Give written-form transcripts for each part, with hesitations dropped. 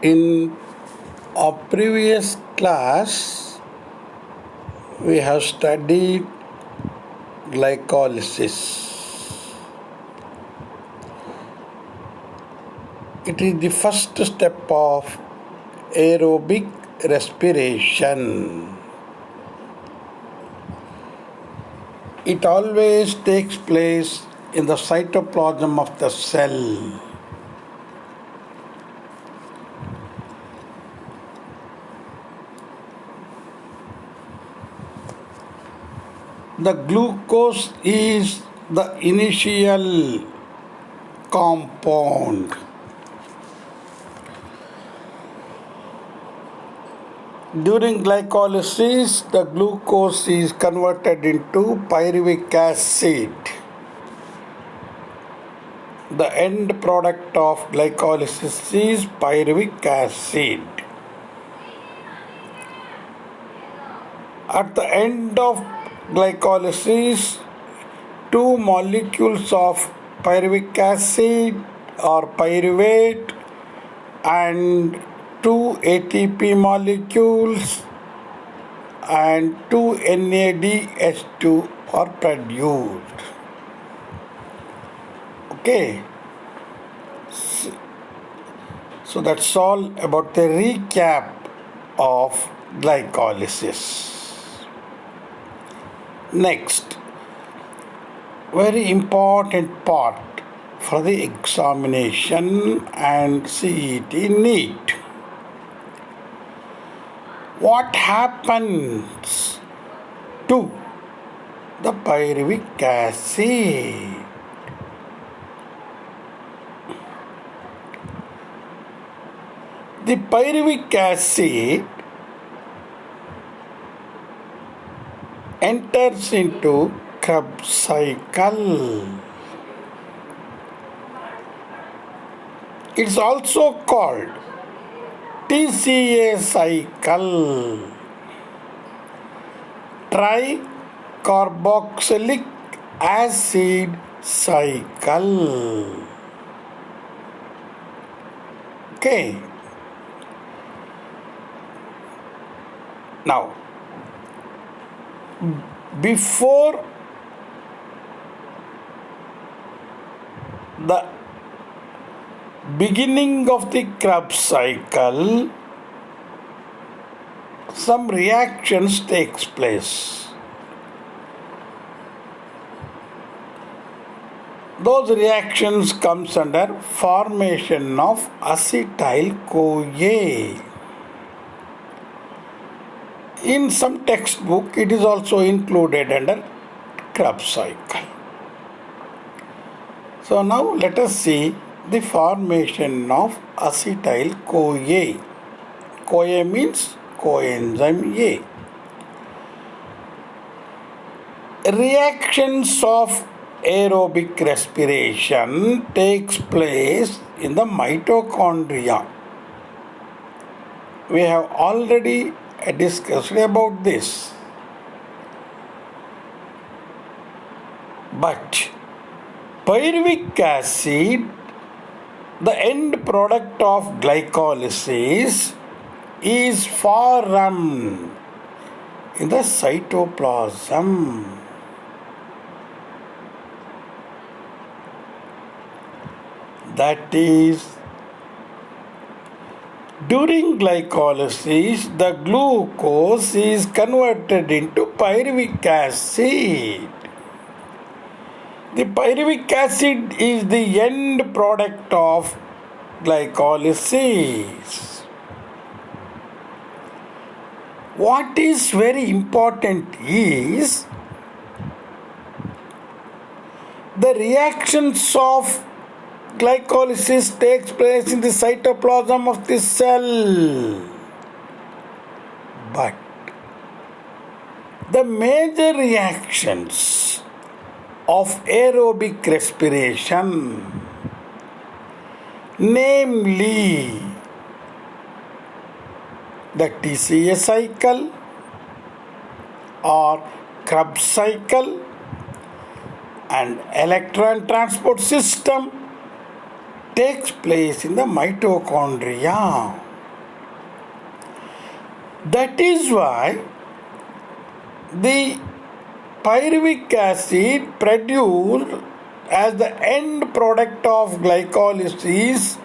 In our previous class, we have studied glycolysis. It is the first step of aerobic respiration. It always takes place in the cytoplasm of the cell. The glucose is the initial compound. During glycolysis, the glucose is converted into pyruvic acid. The end product of glycolysis is pyruvic acid. At the end of glycolysis, two molecules of pyruvic acid or pyruvate and two ATP molecules and two NADH2 are produced. Okay. So that's all about the recap of glycolysis. Next, very important part for the examination and CET NEET. What happens to the pyruvic acid? The pyruvic acid enters into Krebs cycle. It's also called Tca cycle, tricarboxylic acid cycle. Okay. Now, before the beginning of the Krebs cycle, some reactions takes place. Those reactions comes under formation of acetyl-CoA. In some textbook, it is also included under Krebs cycle. So now let us see the formation of acetyl-CoA. CoA means coenzyme A. Reactions of aerobic respiration takes place in the mitochondria. We have already discussed about this. But pyruvic acid, the end product of glycolysis, is formed in the cytoplasm. That is, during glycolysis, the glucose is converted into pyruvic acid. The pyruvic acid is the end product of glycolysis. What is very important is the reactions of glycolysis takes place in the cytoplasm of the cell. But the major reactions of aerobic respiration, namely the Tca cycle or Krebs cycle and electron transport system takes place in the mitochondria. That is why the pyruvic acid produced as the end product of glycolysis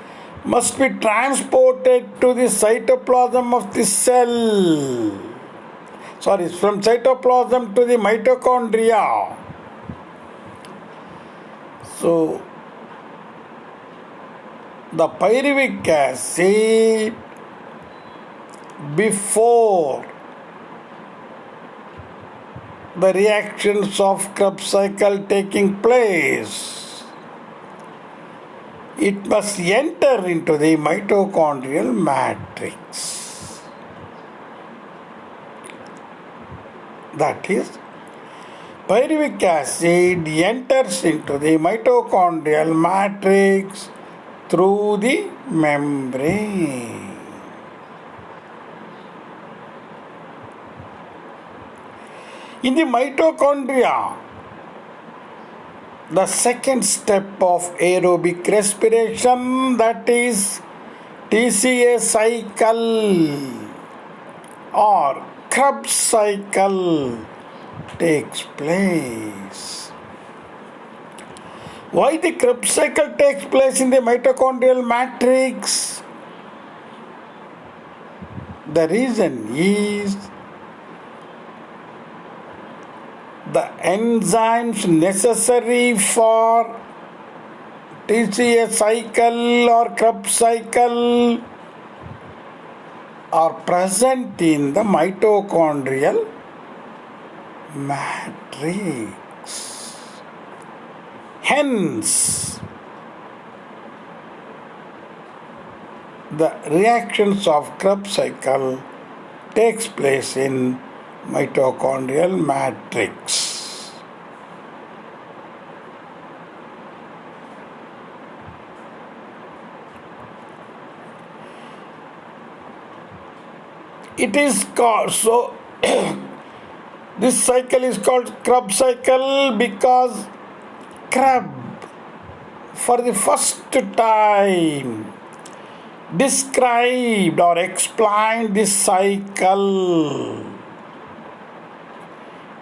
must be transported to the cytoplasm of the cell. From cytoplasm to the mitochondria. So, the pyruvic acid before the reactions of Krebs cycle taking place, it must enter into the mitochondrial matrix. That is, pyruvic acid enters into the mitochondrial matrix through the membrane. In the mitochondria, the second step of aerobic respiration, that is Tca cycle or Krebs cycle, takes place. Why the Krebs cycle takes place in the mitochondrial matrix? The reason is the enzymes necessary for Tca cycle or Krebs cycle are present in the mitochondrial matrix. Hence, the reactions of Krebs cycle takes place in mitochondrial matrix. It is called, so this cycle is called Krebs cycle because Krebs for the first time described or explained this cycle.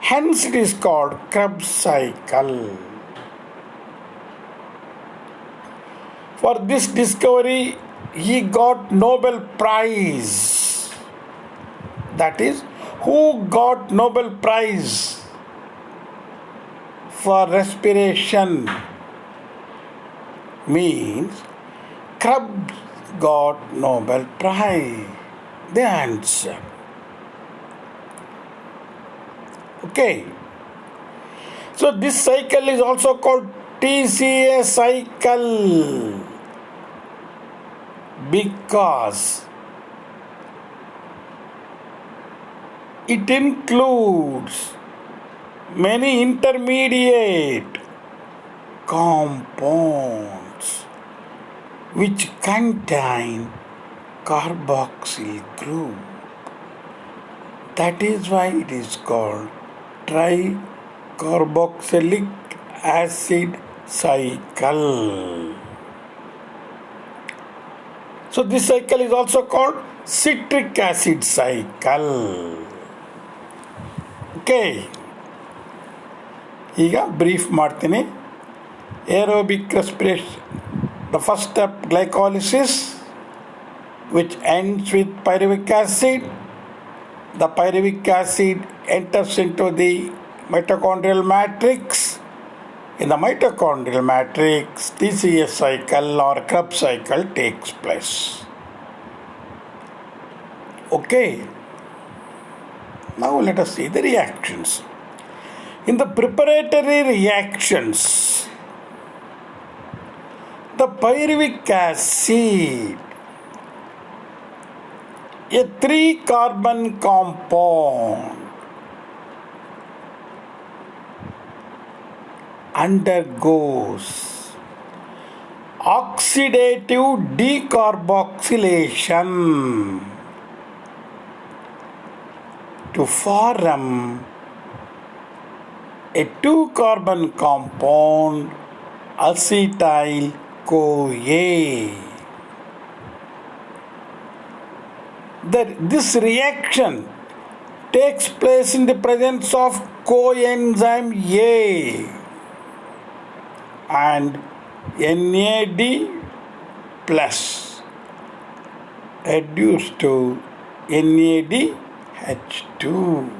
Hence it is called Krebs cycle. For this discovery, he got Nobel Prize. That is, who got Nobel Prize for respiration? Means Krebs got Nobel Prize. The answer. Okay. So this cycle is also called Tca cycle because it includes many intermediate compounds which contain carboxyl group. That is why it is called tricarboxylic acid cycle. So this cycle is also called citric acid cycle. Okay. ಈಗ brief ಮಾಡ್ತೀನಿ. Aerobic respiration, the first step glycolysis, which ends with pyruvic acid. The pyruvic acid enters into the mitochondrial matrix. In the mitochondrial matrix, Tca cycle or Krebs cycle takes place. Okay. Now let us see the reactions. In the preparatory reactions, the pyruvic acid, a 3-carbon compound, undergoes oxidative decarboxylation to form a 2-carbon compound acetyl CoA. This reaction takes place in the presence of coenzyme A and NAD plus reduced to NADH2.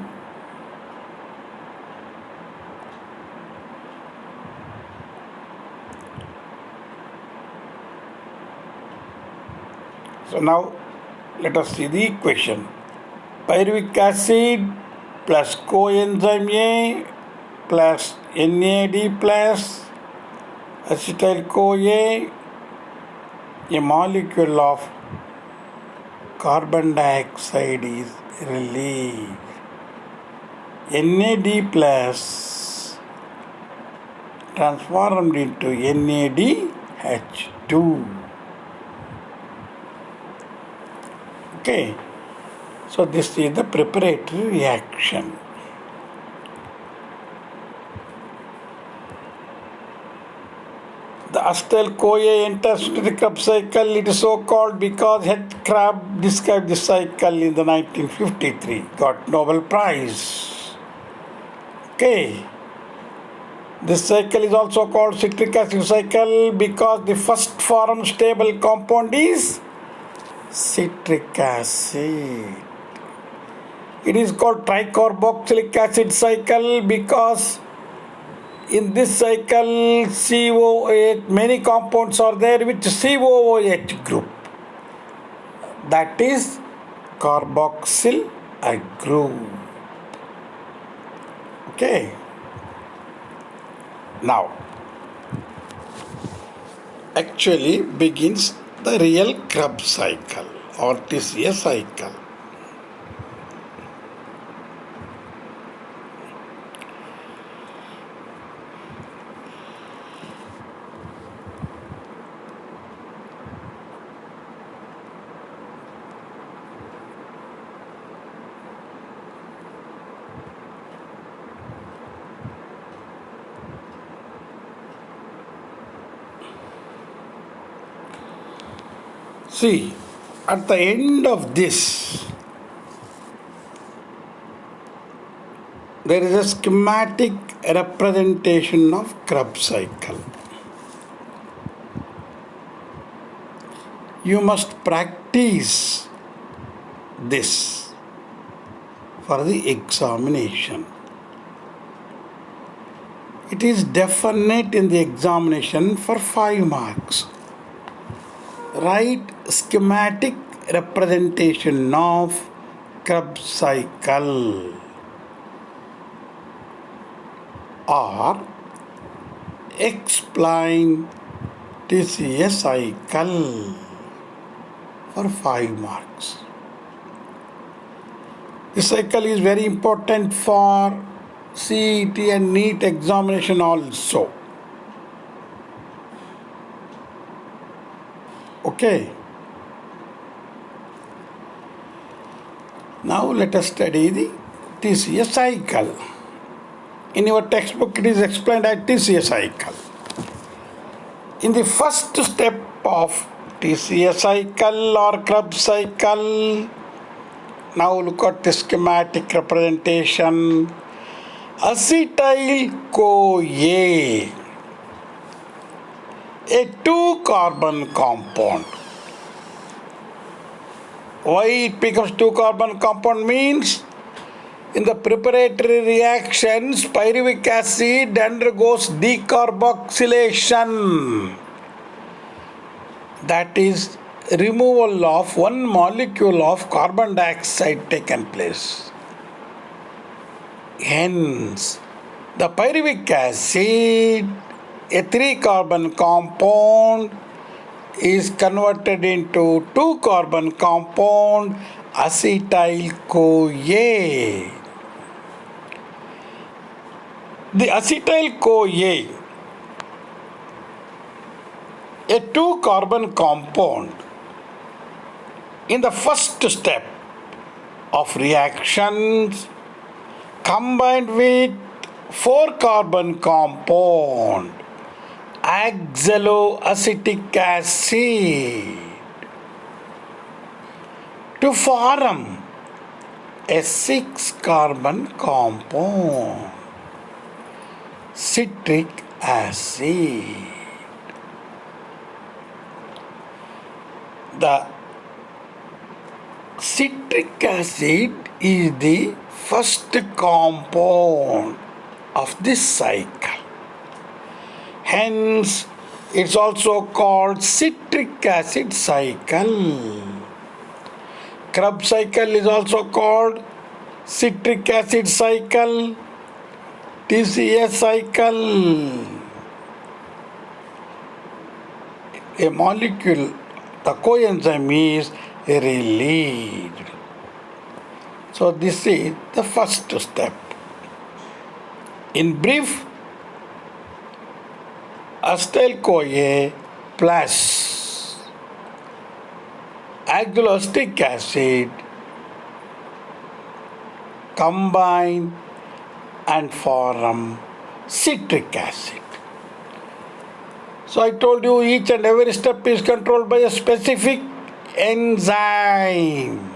So now let us see the equation. Pyruvic acid plus coenzyme A plus NAD plus acetyl-CoA, a molecule of carbon dioxide is released. NAD plus transformed into NADH2. Okay, so this is the preparatory reaction. The acetyl-CoA enters into the Krebs cycle. It is so called because Krebs described this cycle in the 1953, got Nobel Prize. Okay. This cycle is also called citric acid cycle because the first form stable compound is citric acid. It is called tricarboxylic acid cycle because in this cycle COOH, many compounds are there with COOH group. That is carboxyl group. Okay. Now, actually begins the real Krebs cycle or Tca cycle. See, at the end of this, there is a schematic representation of Krebs cycle. You must practice this for the examination. It is definite in the examination for 5 marks. Write schematic representation of Krebs cycle or explain Tca cycle for 5 marks. This cycle is very important for CET and NEET examination also. Okay. Now let us study the Tca cycle. In your textbook it is explained as Tca cycle. In the first step of Tca cycle or Krebs cycle, now look at the schematic representation. Acetyl-CoA, a 2-carbon compound. Why it becomes 2-carbon compound means in the preparatory reactions pyruvic acid undergoes decarboxylation, that is removal of one molecule of carbon dioxide taken place. Hence the pyruvic acid, a 3-carbon compound, is converted into 2-carbon compound acetyl-CoA. The acetyl-CoA, a 2-carbon compound, in the first step of reactions combined with 4-carbon compound oxaloacetic acid to form a 6-carbon compound, citric acid. The citric acid is the first compound of this cycle. Hence, it's also called citric acid cycle. Krebs cycle is also called citric acid cycle, Tca cycle. A molecule, the coenzyme is released. So this is the first step. In brief, acetyl-CoA plus oxaloacetic acid combine and form citric acid. So I told you each and every step is controlled by a specific enzyme.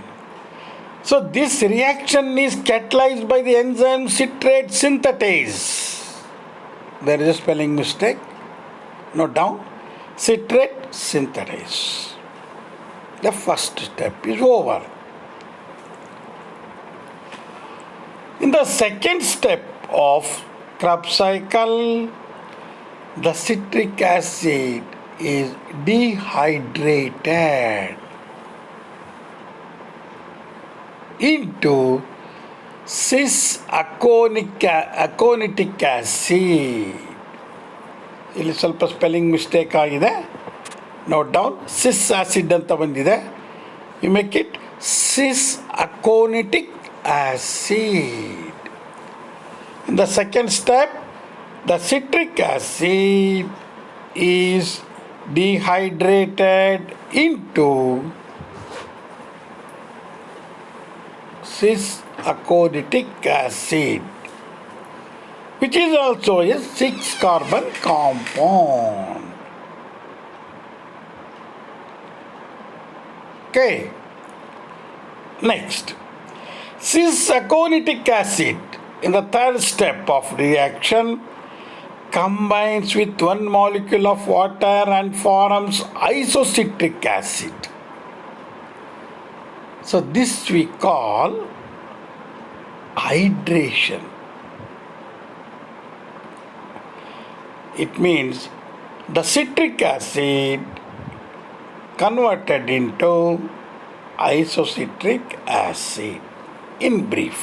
So this reaction is catalyzed by the enzyme citrate synthetase. There is a spelling mistake. Note down. Citrate synthetase. The first step is over. In the second step of Krebs cycle, the citric acid is dehydrated into cis-aconitic acid. ಇಲ್ಲಿ ಸ್ವಲ್ಪ spelling mistake ಆಗಿದೆ. Note down. Cis acid ಅಂತ ಬಂದಿದೆ. You make it cis-aconitic acid. In the second step, the citric acid is dehydrated into cis-aconitic acid, which is also a 6-carbon compound. Okay. Next, cis-aconic acid in the third step of reaction combines with one molecule of water and forms isocitric acid. So this we call hydration. It means the citric acid converted into isocitric acid, in brief.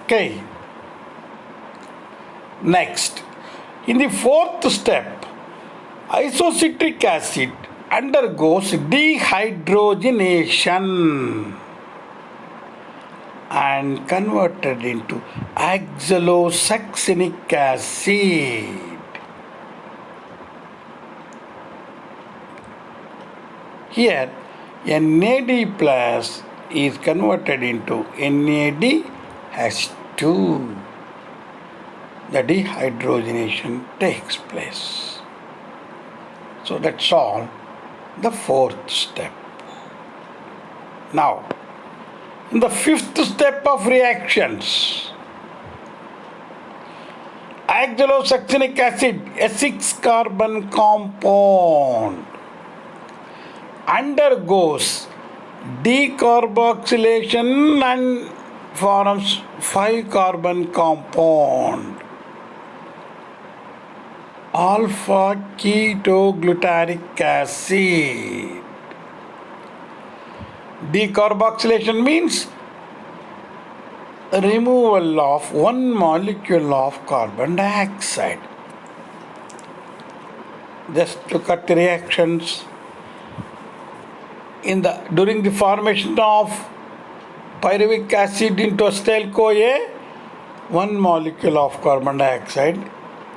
Okay. Next, in the fourth step, isocitric acid undergoes dehydrogenation and converted into oxalosuccinic acid. Here, NAD plus is converted into NADH2. The dehydrogenation takes place. So that's all the fourth step. Now, in the fifth step of reactions, oxalosuccinic acid, a 6-carbon compound, undergoes decarboxylation and forms 5-carbon compound, alpha ketoglutaric acid. Decarboxylation means removal of one molecule of carbon dioxide. Just look at the reactions. During the formation of pyruvic acid into acetyl-CoA, one molecule of carbon dioxide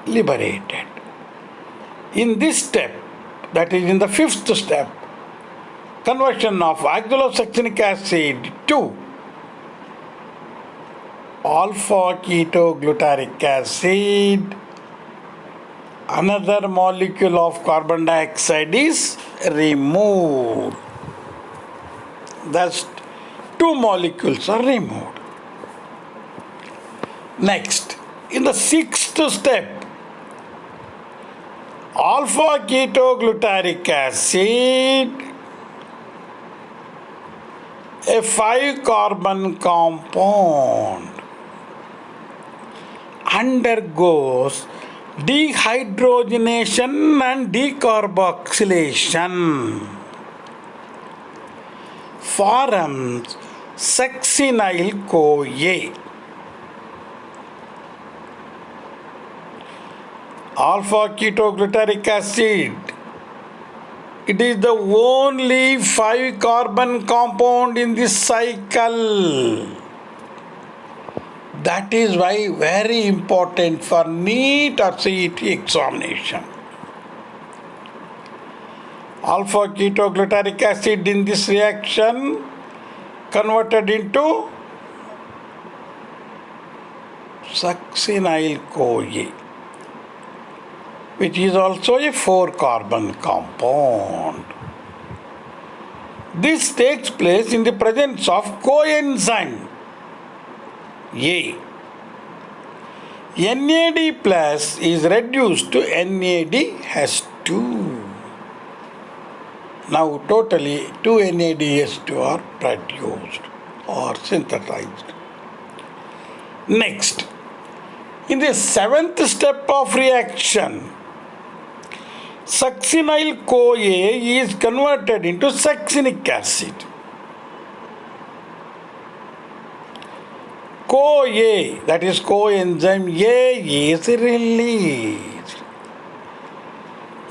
liberated. In this step, that is in the fifth step, conversion of oxalosuccinic acid to alpha ketoglutaric acid, another molecule of carbon dioxide is removed. Thus, two molecules are removed. Next, in the sixth step, alpha ketoglutaric acid, a 5-carbon compound, undergoes dehydrogenation and decarboxylation, forms succinyl-CoA. Alpha ketoglutaric acid, it is the only 5-carbon compound in this cycle. That is why very important for NEET or CET examination. Alpha ketoglutaric acid in this reaction converted into succinyl-CoA, which is also a 4-carbon compound. This takes place in the presence of coenzyme A. NAD plus is reduced to NADH2. Now totally 2 NADH2 are produced or synthesized. Next, in the 7th step of reaction, succinyl-CoA is converted into succinic acid. CoA, that is coenzyme A, is released.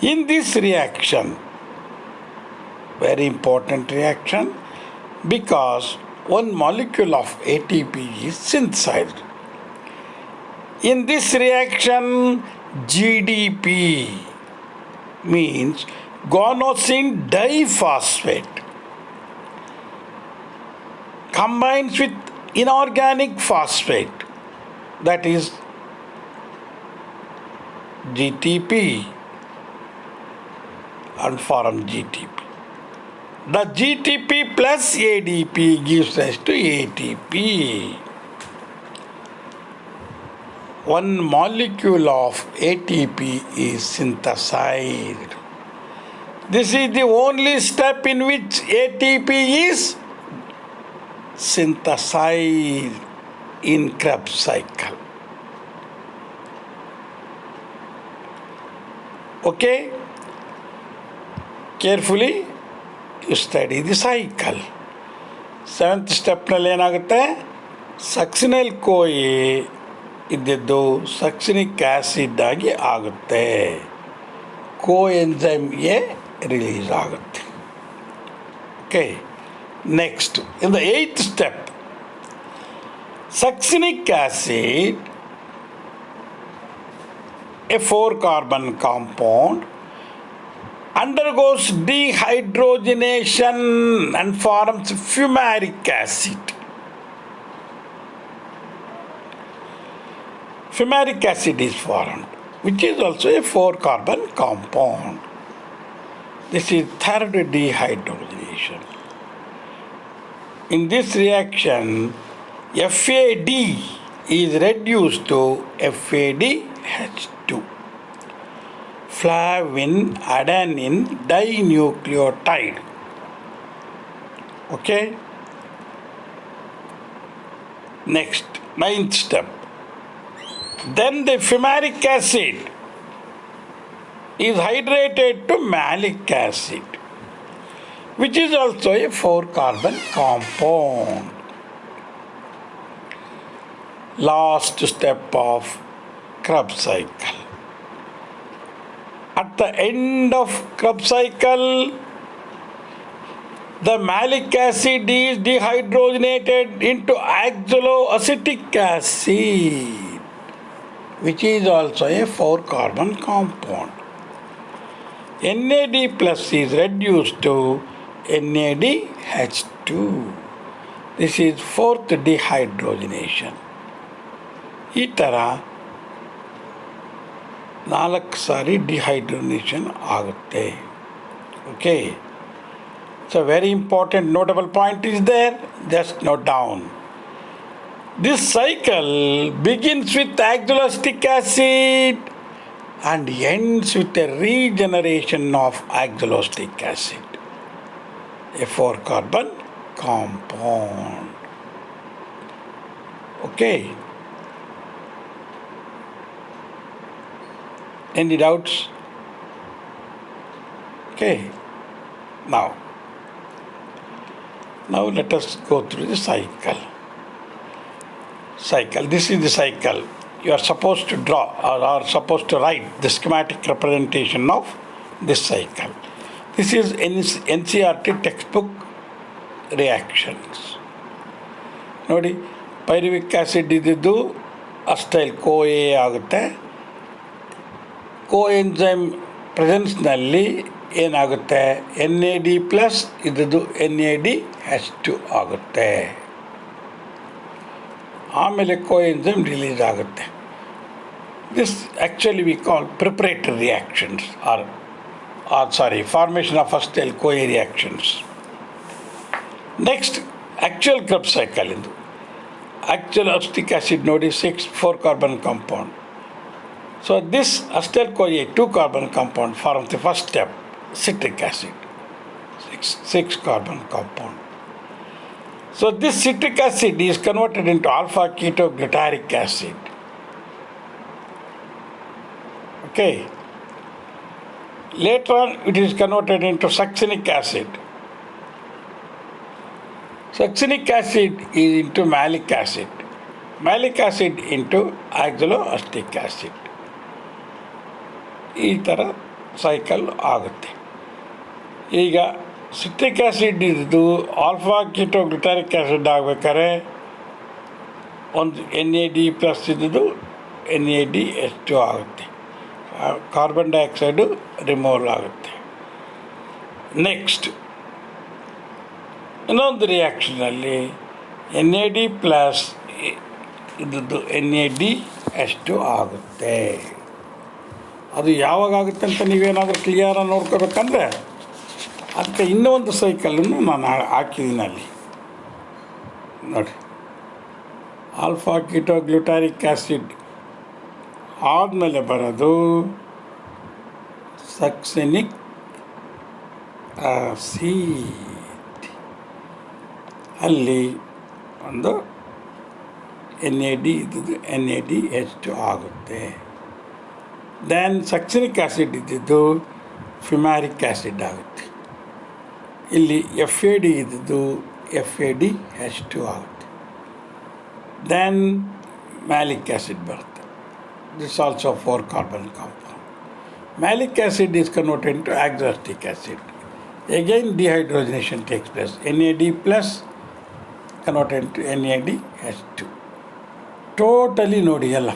In this reaction, very important reaction, because one molecule of ATP is synthesized. In this reaction, GDP means guanosine diphosphate combines with inorganic phosphate, that is GTP, and form GTP. The GTP plus ADP gives rise to ATP. One molecule of ATP is synthesized. This is the only step in which ATP is synthesized in Krebs cycle. Okay? Carefully you study the cycle. 7th step ನಲ್ಲಿ ಏನಾಗುತ್ತೆ, succinyl-CoA ಇದ್ದಿದ್ದು ಸಕ್ಸಿನಿಕ್ acid ಆಗಿ ಆಗುತ್ತೆ. ಕೋಎನ್ಸೈಮ್ A release ಆಗುತ್ತೆ. Okay, next in the 8th step, succinic acid, a 4-carbon compound, undergoes dehydrogenation and forms fumaric acid. Fumaric acid is formed, which is also a 4-carbon compound. This is third dehydrogenation. In this reaction, FAD is reduced to FADH2, flavin adenine dinucleotide. Okay? Next, 9th step. Then the fumaric acid is hydrated to malic acid, which is also a 4-carbon compound. Last step of Krebs cycle. At the end of Krebs cycle, the malic acid is dehydrogenated into oxaloacetic acid, which is also a 4-carbon compound. NAD plus is reduced to NADH2. This is 4th dehydrogenation. ಈ ಥರ 4 ಸಾರಿ ಡಿಹೈಡ್ರೋನೇಷನ್ ಆಗುತ್ತೆ. Okay, So very important notable point is there. Just note down. This cycle begins with oxaloacetic acid and ends with a regeneration of oxaloacetic acid, a 4-carbon compound. Okay. Any doubts? Okay. Now let us go through the cycle. This is the cycle. You are supposed to draw or are supposed to write the schematic representation of this cycle. This is NCERT textbook reactions. Nodi, pyruvic acid ididu acetyl CoA ಆಗುತ್ತೆ. coenzyme presence ನಲ್ಲಿ ಏನಾಗುತ್ತೆ, NAD plus ಇದ್ದು NADH2 ಆಗುತ್ತೆ. ಆಮೇಲೆ coenzyme release ಆಗುತ್ತೆ. This actually we call preparatory reactions or formation of acetyl CoA reactions. Next, actual Krebs cycle ಇಂದು actual acetic acid ನೋಡಿ 4-carbon compound. So this acetyl CoA 2-carbon compound forms the first step, citric acid, 6-carbon compound. So this citric acid is converted into alpha-ketoglutarate acid. Okay. Later on, it is converted into succinic acid. Succinic acid is into malic acid. Malic acid into oxaloacetic acid. ಈ ಥರ cycle ಆಗುತ್ತೆ. ಈಗ citric acid ಇದ್ದು alpha ಕೀಟೋಗ್ಲುಟಾರಿಕ್ acid ಆಗಬೇಕಾದ್ರೆ ಒಂದು NAD plus ಇದ್ದು NADH2 ಆಗುತ್ತೆ. Carbon dioxide removal ಆಗುತ್ತೆ. ನೆಕ್ಸ್ಟ್ ಇನ್ನೊಂದು ರಿಯಾಕ್ಷನಲ್ಲಿ NAD ಪ್ಲಸ್ ಇದ್ದು NADH2 ಆಗುತ್ತೆ. ಅದು ಯಾವಾಗ ಆಗುತ್ತೆ ಅಂತ ನೀವೇನಾದರೂ ಕ್ಲಿಯರಾಗಿ ನೋಡ್ಕೋಬೇಕಂದ್ರೆ ಅದಕ್ಕೆ ಇನ್ನೊಂದು ಸೈಕಲನ್ನು ನಾನು ಹಾಕಿದ್ದೀನಿ ಅಲ್ಲಿ ನೋಡಿ. ಆಲ್ಫಾ ಕೀಟೋಗ್ಲುಟಾರಿಕ್ ಆ್ಯಸಿಡ್ ಆದಮೇಲೆ ಬರೋದು ಸಕ್ಸಿನಿಕ್ ಆಸಿಡ್. ಅಲ್ಲಿ ಒಂದು NAD ಇದ್ದು NADH2 ಆಗುತ್ತೆ. ದೆನ್ ಸಕ್ಸಿನಿಕ್ ಆ್ಯಸಿಡ್ ಇದ್ದಿದ್ದು ಫಿಮ್ಯಾರಿಕ್ ಆ್ಯಸಿಡ್ ಆಗುತ್ತೆ. ಇಲ್ಲಿ FAD ಇದ್ದಿದ್ದು FADH2 ಆಗುತ್ತೆ. ದೆನ್ ಮ್ಯಾಲಿಕ್ ಆ್ಯಸಿಡ್ ಬರುತ್ತೆ. This also 4-carbon compound. Malic acid is converted into oxaloacetic acid. Again dehydrogenation takes place. NAD plus converted into NADH2. Totally ನೋಡಿ ಎಲ್ಲ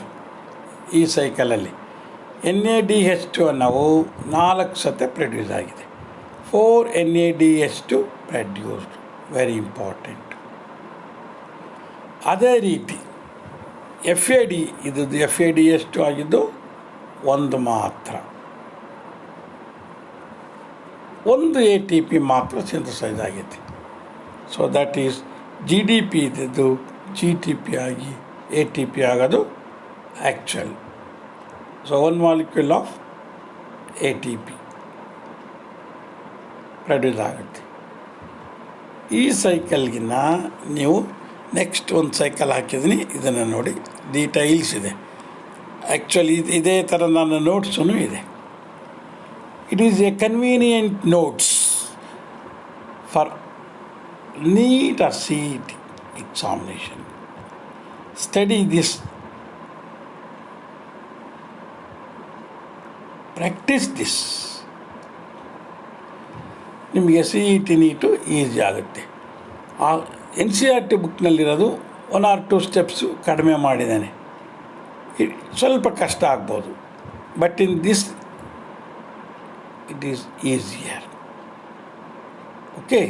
ಈ ಸೈಕಲಲ್ಲಿ NADH2 ನಾವು 4 ಸತೆ ಪ್ರೊಡ್ಯೂಸ್ ಆಗಿದೆ. 4 NADH2 ಪ್ರೊಡ್ಯೂಸ್ಡ್. Very important. ಅದೇ ರೀತಿ FAD ಇದ್ದದ್ದು FADH2 ಆಗಿದ್ದು ಒಂದು ಮಾತ್ರ, ಒಂದು ATP ಮಾತ್ರ ಸಿಂಥಸೈಸ್ ಆಗೈತೆ. ಸೊ ದ್ಯಾಟ್ ಈಸ್ GDP ಇದ್ದದ್ದು GTP ಆಗಿ ATP ಆಗೋದು actual. So 1 molecule of ATP produce ಆಗುತ್ತೆ. ಈ ಸೈಕಲ್ಗಿನ್ನ ನೀವು ನೆಕ್ಸ್ಟ್ ಒಂದು ಸೈಕಲ್ ಹಾಕಿದ್ದೀನಿ, ಇದನ್ನು ನೋಡಿ ಡೀಟೈಲ್ಸ್ ಇದೆ. ಆ್ಯಕ್ಚುಲಿ ಇದೇ ಥರ ನನ್ನ ನೋಟ್ಸೂ ಇದೆ. It is a convenient notes for NEET or CET examination. Study this. Practice this. ನಿಮಗೆ CET ನೀಟು ಈಸಿ ಆಗುತ್ತೆ. ಆ NCERT ಬುಕ್ನಲ್ಲಿರೋದು 1 or 2 ಸ್ಟೆಪ್ಸು ಕಡಿಮೆ ಮಾಡಿದ್ದಾನೆ. ಸ್ವಲ್ಪ ಕಷ್ಟ ಆಗ್ಬೋದು, but in this it is easier. Okay,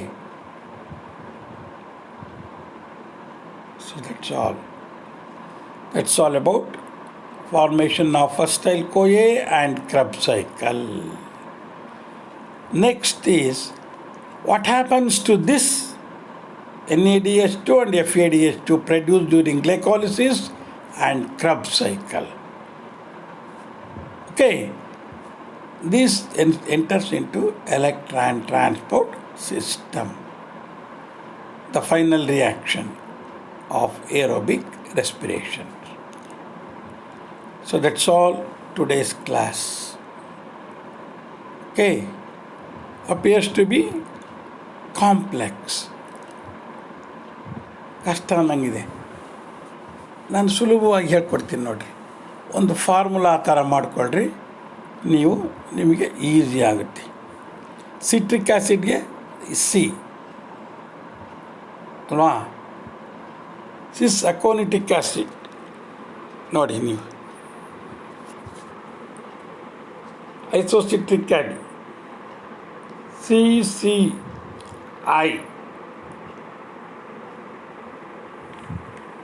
so that's all about formation of acetyl CoA and Krebs cycle. Next is What happens to this NADH2 and FADH2 produced during glycolysis and Krebs cycle? Okay, this enters into electron transport system, the final reaction of aerobic respiration. So that's all today's class. Okay, appears to be complex, ಕಷ್ಟ ಅನ್ನಂಗಿದೆ. ನಾನು ಸುಲಭವಾಗಿ ಹೇಳ್ಕೊಡ್ತೀನಿ ನೋಡಿರಿ. ಒಂದು formula ಆ ಥರ ಮಾಡಿಕೊಳ್ಳ್ರಿ, ನಿಮಗೆ easy ಆಗುತ್ತೆ. ಸಿಟ್ರಿಕ್ ಆ್ಯಸಿಡ್ಗೆ ಸಿ ಅಲ್ವಾ, ಸಿಸ್ ಅಕೋನಿಟಿಕ್ ಆ್ಯಸಿಡ್ ನೋಡಿ ನೀವು, ಐಸೋಸಿಟ್ರಿಕ್ ಆ್ಯಸಿಡ್ CCI.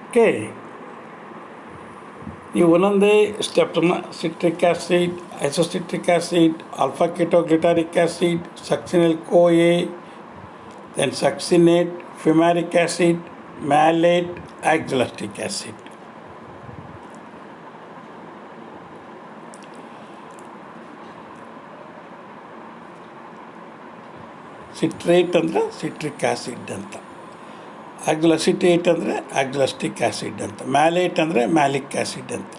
ಓಕೆ, ನೀವು ಒಂದೊಂದೇ ಸ್ಟೆಪ್ನ citric acid, isocitric acid, alpha ketoglutaric acid, succinyl CoA, then succinate, fumaric acid, malate, oxaloacetic acid. Citrate ಅಂದರೆ ಸಿಟ್ರಿಕ್ ಆ್ಯಸಿಡ್ ಅಂತ, ಆಗ್ಲಸಿಟೇಟ್ ಅಂದರೆ ಆಗ್ಲಾಸ್ಟಿಕ್ ಆ್ಯಸಿಡ್ ಅಂತ, ಮ್ಯಾಲೇಟ್ ಅಂದರೆ ಮ್ಯಾಲಿಕ್ ಆ್ಯಸಿಡ್ ಅಂತ,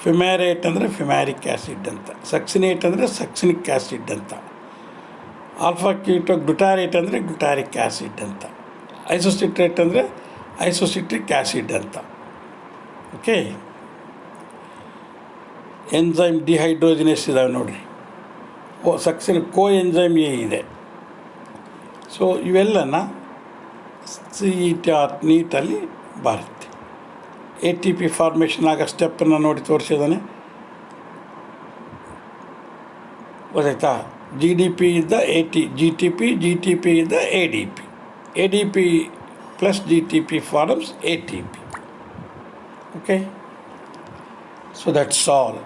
ಫ್ಯುಮ್ಯಾರೇಟ್ ಅಂದರೆ ಫ್ಯುಮ್ಯಾರಿಕ್ ಆ್ಯಸಿಡ್ ಅಂತ, ಸಕ್ಸಿನೇಟ್ ಅಂದರೆ ಸಕ್ಸಿನಿಕ್ ಆ್ಯಸಿಡ್ ಅಂತ, ಆಲ್ಫಾ ಗ್ಲುಟಾರೇಟ್ ಅಂದರೆ ಗ್ಲುಟಾರಿಕ್ ಆ್ಯಸಿಡ್ ಅಂತ, ಐಸೋಸಿಟ್ರೇಟ್ ಅಂದರೆ ಐಸೋಸಿಟ್ರಿಕ್ ಆ್ಯಸಿಡ್ ಅಂತ. ಓಕೆ, ಎಂಜೈಮ್ ಡಿಹೈಡ್ರೋಜಿನೇಸ್ ಇದಾವೆ ನೋಡಿರಿ, ಸಕ್ಸಿನ್ ಎಂಜೈಮ್ ಎ ಇದೆ. ಸೊ ಇವೆಲ್ಲನ ನೀಟಲ್ಲಿ ಬರುತ್ತೆ. ATP ಫಾರ್ಮೇಷನ್ ಆಗೋ ಸ್ಟೆಪ್ಪನ್ನು ನೋಡಿ ತೋರಿಸಿದ್ದಾನೆ, ಗೊತ್ತಾಯ್ತಾ? GDP ಇದ್ದ GTP, GTP ಇದ್ದ ADP, ADP plus GTP forms ATP. Okay, so that's all.